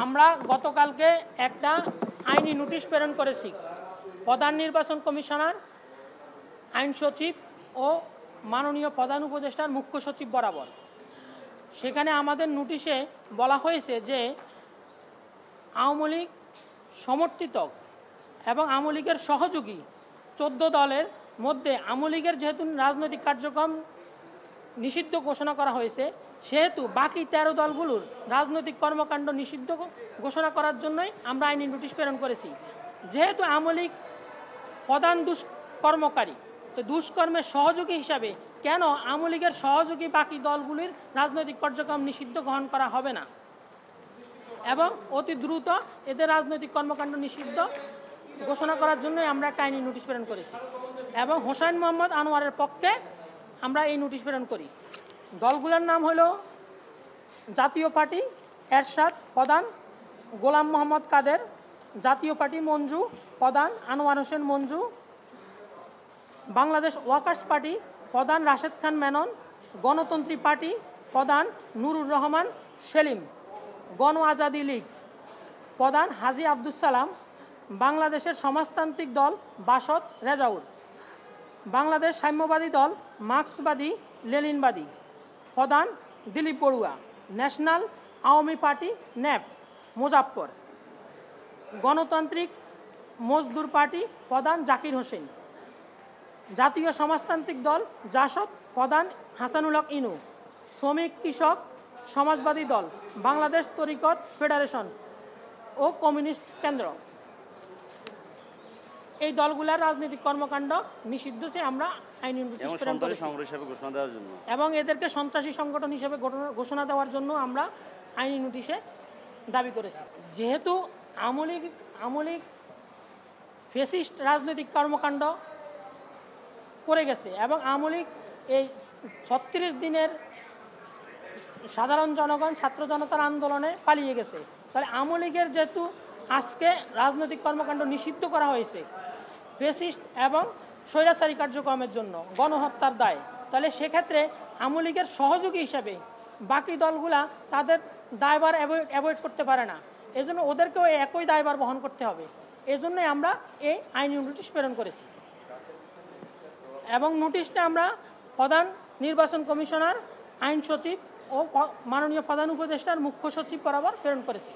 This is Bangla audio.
আমরা গতকালকে একটা আইনি নোটিশ প্রেরণ করেছি প্রধান নির্বাচন কমিশনার, আইন সচিব ও মাননীয় প্রধান উপদেষ্টার মুখ্য সচিব বরাবর। সেখানে আমাদের নোটিশে বলা হয়েছে যে আওয়ামী লীগ সমর্থিত এবং আওয়ামী লীগের সহযোগী 14 দলের মধ্যে আওয়ামী লীগের যেহেতু রাজনৈতিক কার্যক্রম নিষিদ্ধ ঘোষণা করা হয়েছে, সেহেতু বাকি 13 দলগুলোর রাজনৈতিক কর্মকাণ্ড নিষিদ্ধ ঘোষণা করার জন্যই আমরা আইনি নোটিশ প্রেরণ করেছি। যেহেতু আওয়ামী লীগ প্রধান দুষ্কর্মকারী, তো দুষ্কর্মের সহযোগী হিসাবে কেন আওয়ামী লীগের সহযোগী বাকি দলগুলির রাজনৈতিক কার্যক্রম নিষিদ্ধ গ্রহণ করা হবে না এবং অতি দ্রুত এদের রাজনৈতিক কর্মকাণ্ড নিষিদ্ধ ঘোষণা করার জন্যই আমরা একটা আইনি নোটিশ প্রেরণ করেছি এবং হোসাইন মোহাম্মদ আনোয়ারের পক্ষে আমরা এই নোটিশ প্রেরণ করি। দলগুলোর নাম হলো জাতীয় পার্টি এরশাদ, প্রধান গোলাম মোহাম্মদ কাদের; জাতীয় পার্টি মঞ্জু, প্রধান আনোয়ার হোসেন মঞ্জু; বাংলাদেশ ওয়ার্কার্স পার্টি, প্রধান রাশেদ খান মেনন; গণতন্ত্রী পার্টি, প্রধান নুরুর রহমান সেলিম; গণ আজাদি লীগ, প্রধান হাজী আব্দুস সালাম; বাংলাদেশের সমাজতান্ত্রিক দল বাসদ রেজাউল; বাংলাদেশ সাম্যবাদী দল মার্ক্সবাদী লেনিনবাদী, প্রধান Dilip Barua; national Awami party nap Mozaffar; গণতান্ত্রিক মজদুর পার্টি, প্রধান জাকির হোসেন; জাতীয় সমাজতান্ত্রিক দল জাসদ, প্রধান হাসানুল হক ইনু; শ্রমিক কৃষক সমাজবাদী দল বাংলাদেশ তরিকত ফেডারেশন ও কমিউনিস্ট কেন্দ্র। এই দলগুলোর রাজনৈতিক কর্মকাণ্ড নিষিদ্ধ চেয়ে আমরা আইনি নোটিশ প্রেরণ করেছি এবং এদেরকে সন্ত্রাসী সংগঠন হিসেবে ঘোষণা দেওয়ার জন্য আমরা আইনি নোটিশে দাবি করেছি। যেহেতু আওয়ামী লীগ ফ্যাসিস্ট রাজনৈতিক কর্মকাণ্ড করে গেছে এবং আওয়ামী লীগ এই 36 দিনের সাধারণ জনগণ ছাত্র জনতার আন্দোলনে পালিয়ে গেছে, তাহলে আওয়ামী লীগের যেহেতু আজকে রাজনৈতিক কর্মকাণ্ড নিষিদ্ধ করা হয়েছে ফ্যাসিস্ট এবং স্বৈরাচারী কার্যক্রমের জন্য গণহত্যার দায়, তাহলে সেক্ষেত্রে আওয়ামী লীগের সহযোগী হিসাবে বাকি দলগুলা তাদের দায়ভার অ্যাভয়েড করতে পারে না, এজন্য ওদেরকেও একই দায়ভার বহন করতে হবে। এজন্যই আমরা এই আইনি নোটিশ প্রেরণ করেছি এবং নোটিশটা আমরা প্রধান নির্বাচন কমিশনার, আইন সচিব ও মাননীয় প্রধান উপদেষ্টার মুখ্য সচিব বরাবর প্রেরণ করেছি।